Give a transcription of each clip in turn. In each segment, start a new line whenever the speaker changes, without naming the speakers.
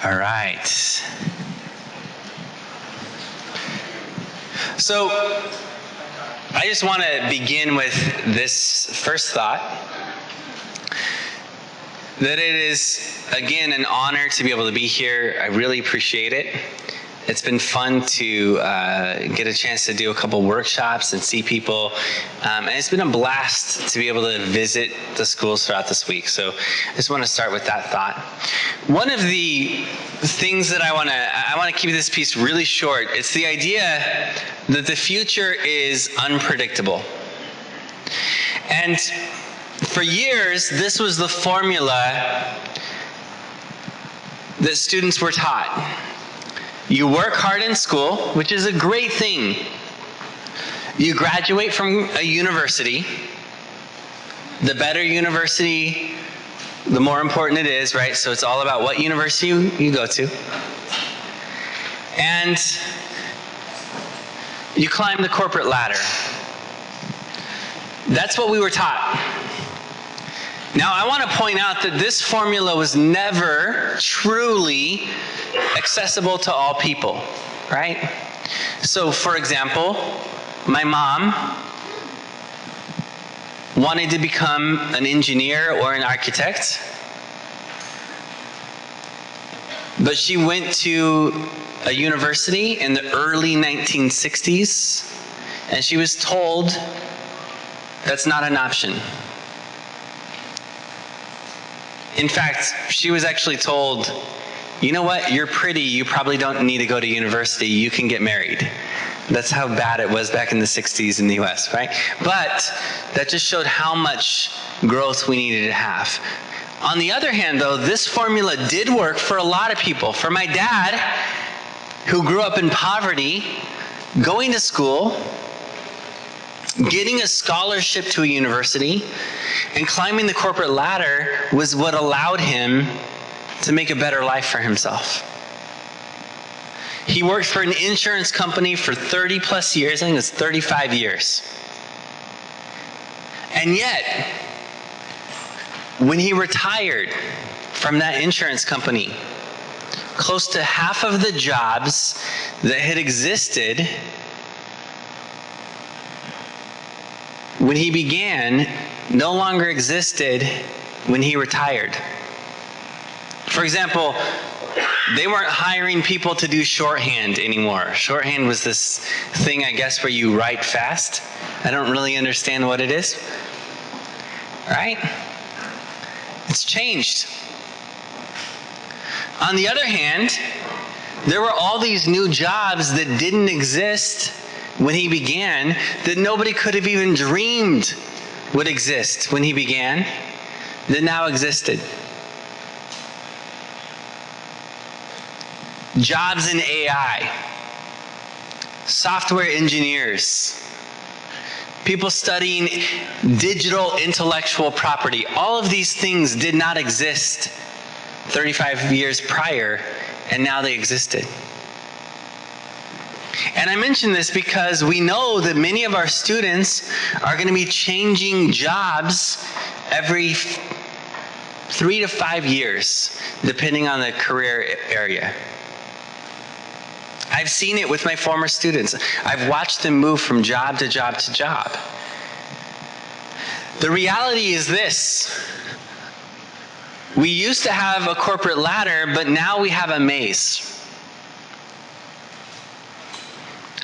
All right. So, I just want to begin with this first thought, that it is, again, an honor to be able to be here. I really appreciate it. It's been fun to get a chance to do a couple workshops and see people. And it's been a blast to be able to visit the schools throughout this week. So I just want to start with that thought. One of the things that I want to keep this piece really short. It's the idea that the future is unpredictable. And for years, this was the formula that students were taught. You work hard in school, which is a great thing. You graduate from a university. The better university, the more important it is, right? So it's all about what university you go to. And you climb the corporate ladder. That's what we were taught. Now, I want to point out that this formula was never truly accessible to all people, right? So, for example, my mom wanted to become an engineer or an architect, but she went to a university in the early 1960s, and she was told that's not an option. In fact, she was actually told, you know what, you're pretty, you probably don't need to go to university, you can get married. That's how bad it was back in the 60s in the US, right? But that just showed how much growth we needed to have. On the other hand, though, this formula did work for a lot of people. For my dad, who grew up in poverty, going to school, getting a scholarship to a university, and climbing the corporate ladder was what allowed him to make a better life for himself. He worked for an insurance company for 30 plus years, I think it was 35 years. And yet, when he retired from that insurance company, close to half of the jobs that had existed when he began no longer existed when he retired. For example, they weren't hiring people to do shorthand anymore. Shorthand was this thing, I guess, where you write fast. I don't really understand what it is. Right? It's changed. On the other hand, there were all these new jobs that didn't exist when he began, that nobody could have even dreamed would exist when he began, that now existed. Jobs in AI, software engineers, people studying digital intellectual property. All of these things did not exist 35 years prior, and now they existed. And I mention this because we know that many of our students are going to be changing jobs every 3 to 5 years, depending on the career area. I've seen it with my former students. I've watched them move from job to job to job. The reality is this. We used to have a corporate ladder, but now we have a maze.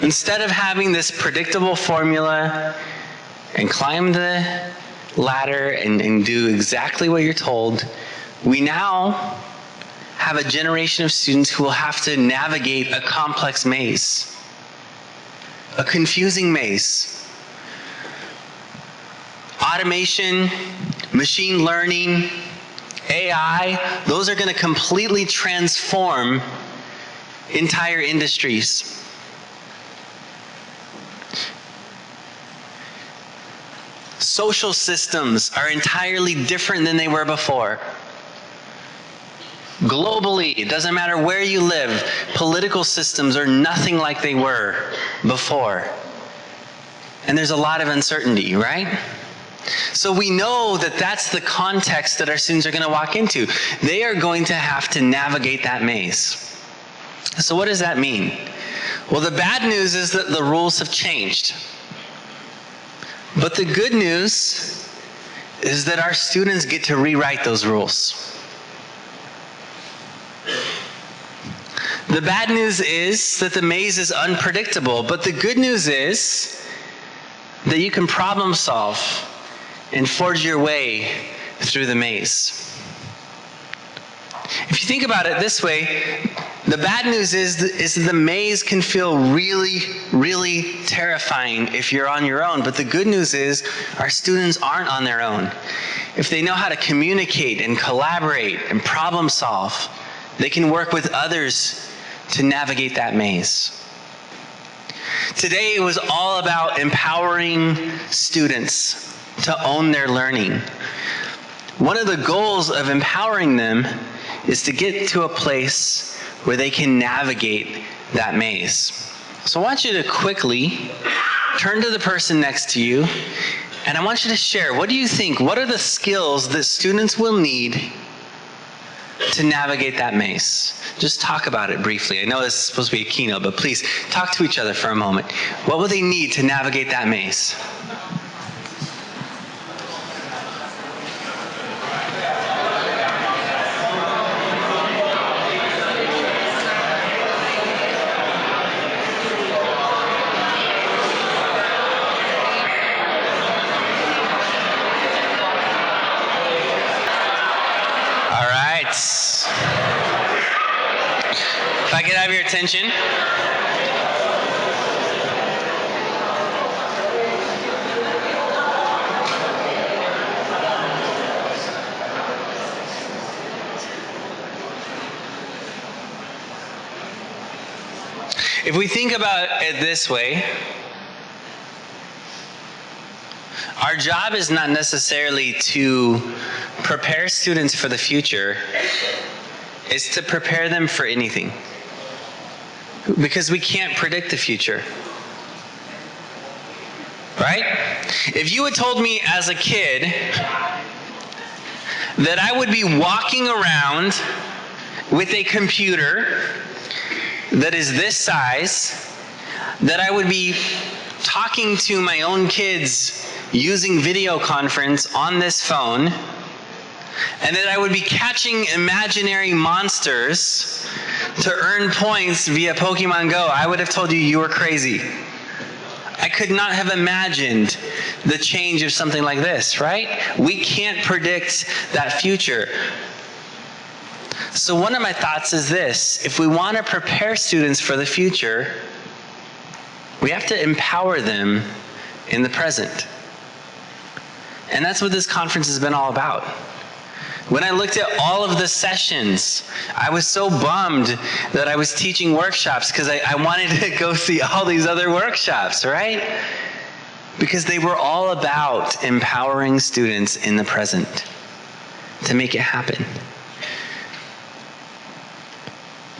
Instead of having this predictable formula and climb the ladder and do exactly what you're told, we now have a generation of students who will have to navigate a complex maze, a confusing maze. Automation, machine learning, AI, those are going to completely transform entire industries. Social systems are entirely different than they were before. Globally, it doesn't matter where you live, political systems are nothing like they were before. And there's a lot of uncertainty, right? So we know that that's the context that our students are going to walk into. They are going to have to navigate that maze. So what does that mean? Well, the bad news is that the rules have changed. But the good news is that our students get to rewrite those rules. The bad news is that the maze is unpredictable, but the good news is that you can problem solve and forge your way through the maze. If you think about it this way, the bad news is that the maze can feel really, really terrifying if you're on your own. But the good news is our students aren't on their own. If they know how to communicate and collaborate and problem solve, they can work with others to navigate that maze. Today was all about empowering students to own their learning. One of the goals of empowering them is to get to a place where they can navigate that maze. So I want you to quickly turn to the person next to you, and I want you to share, what do you think, what are the skills that students will need to navigate that maze? Just talk about it briefly. I know this is supposed to be a keynote, but please talk to each other for a moment. What will they need to navigate that maze? If I could have your attention. If we think about it this way, our job is not necessarily to prepare students for the future, it's to prepare them for anything. Because we can't predict the future. Right? If you had told me as a kid that I would be walking around with a computer that is this size, that I would be talking to my own kids using video conference on this phone, and that I would be catching imaginary monsters to earn points via Pokemon Go, I would have told you you were crazy. I could not have imagined the change of something like this, right? We can't predict that future. So one of my thoughts is this: if we want to prepare students for the future, we have to empower them in the present. And that's what this conference has been all about. When I looked at all of the sessions, I was so bummed that I was teaching workshops because I wanted to go see all these other workshops, right? Because they were all about empowering students in the present to make it happen.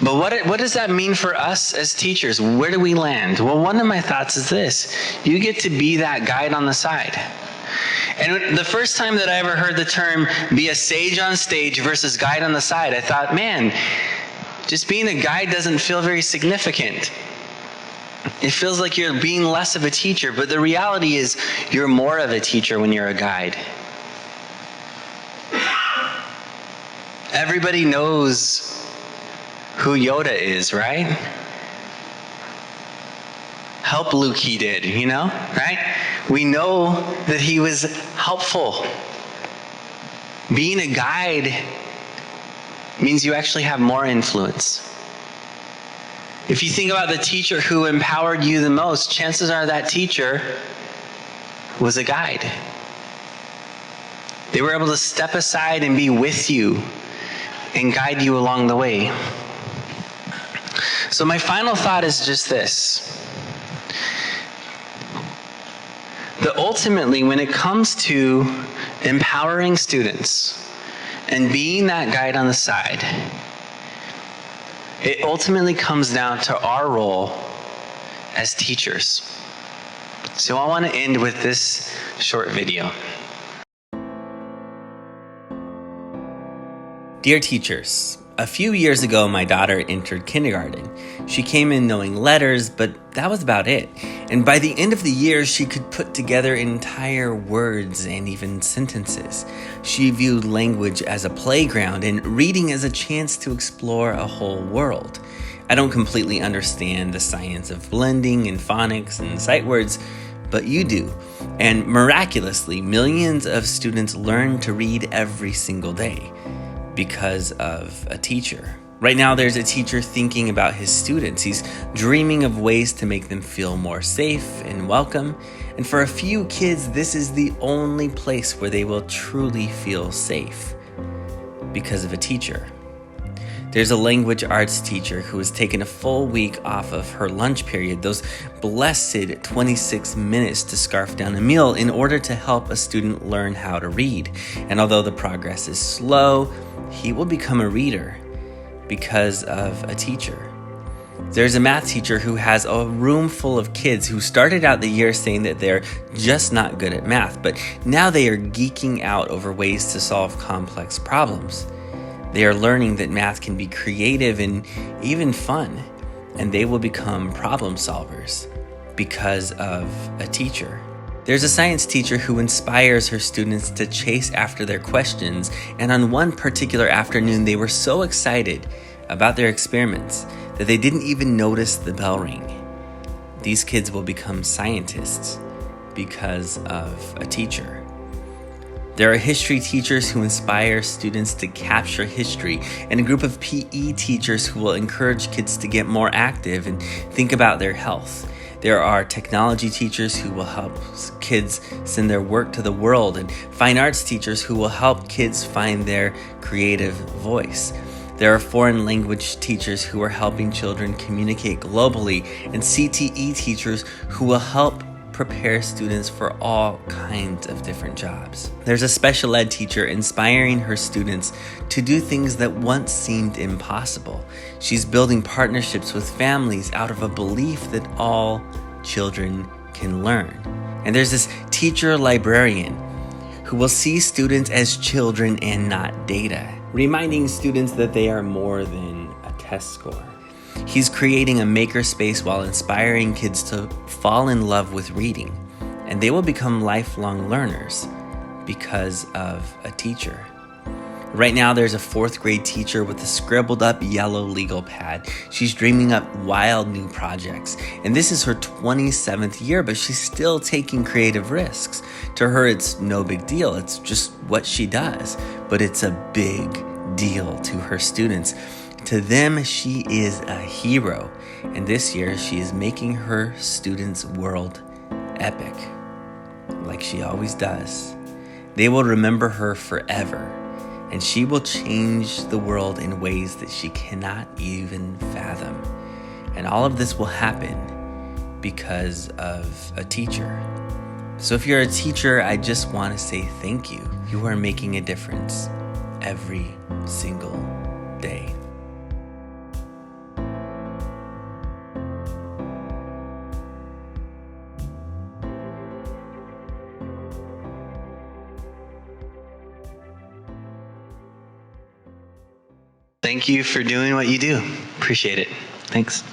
But what does that mean for us as teachers? Where do we land? Well, one of my thoughts is this: you get to be that guide on the side. And the first time that I ever heard the term be a sage on stage versus guide on the side, I thought, man, just being a guide doesn't feel very significant. It feels like you're being less of a teacher, but the reality is you're more of a teacher when you're a guide. Everybody knows who Yoda is, right? Help Luke he did, you know, right? We know that he was helpful. Being a guide means you actually have more influence. If you think about the teacher who empowered you the most, chances are that teacher was a guide. They were able to step aside and be with you and guide you along the way. So my final thought is just this: that ultimately, when it comes to empowering students and being that guide on the side, it ultimately comes down to our role as teachers. So I want to end with this short video. Dear teachers, a few years ago, my daughter entered kindergarten. She came in knowing letters, but that was about it. And by the end of the year, she could put together entire words and even sentences. She viewed language as a playground and reading as a chance to explore a whole world. I don't completely understand the science of blending and phonics and sight words, but you do. And miraculously, millions of students learn to read every single day because of a teacher. Right now, there's a teacher thinking about his students. He's dreaming of ways to make them feel more safe and welcome. And for a few kids, this is the only place where they will truly feel safe because of a teacher. There's a language arts teacher who has taken a full week off of her lunch period, those blessed 26 minutes to scarf down a meal in order to help a student learn how to read. And although the progress is slow, he will become a reader because of a teacher. There's a math teacher who has a room full of kids who started out the year saying that they're just not good at math, but now they are geeking out over ways to solve complex problems. They are learning that math can be creative and even fun, and they will become problem solvers because of a teacher. There's a science teacher who inspires her students to chase after their questions, and on one particular afternoon, they were so excited about their experiments that they didn't even notice the bell ring. These kids will become scientists because of a teacher. There are history teachers who inspire students to capture history, and a group of PE teachers who will encourage kids to get more active and think about their health. There are technology teachers who will help kids send their work to the world, and fine arts teachers who will help kids find their creative voice. There are foreign language teachers who are helping children communicate globally, and CTE teachers who will help prepare students for all kinds of different jobs. There's a special ed teacher inspiring her students to do things that once seemed impossible. She's building partnerships with families out of a belief that all children can learn. And there's this teacher librarian who will see students as children and not data, reminding students that they are more than a test score. He's creating a makerspace while inspiring kids to fall in love with reading, and they will become lifelong learners because of a teacher. Right now, there's a fourth grade teacher with a scribbled up yellow legal pad. She's dreaming up wild new projects, and this is her 27th year, but she's still taking creative risks. To her, it's no big deal. It's just what she does, but it's a big deal to her students. To them, she is a hero, and this year she is making her students' world epic, like she always does. They will remember her forever, and she will change the world in ways that she cannot even fathom. And all of this will happen because of a teacher. So if you're a teacher, I just want to say thank you. You are making a difference every single day. Thank you for doing what you do. Appreciate it. Thanks.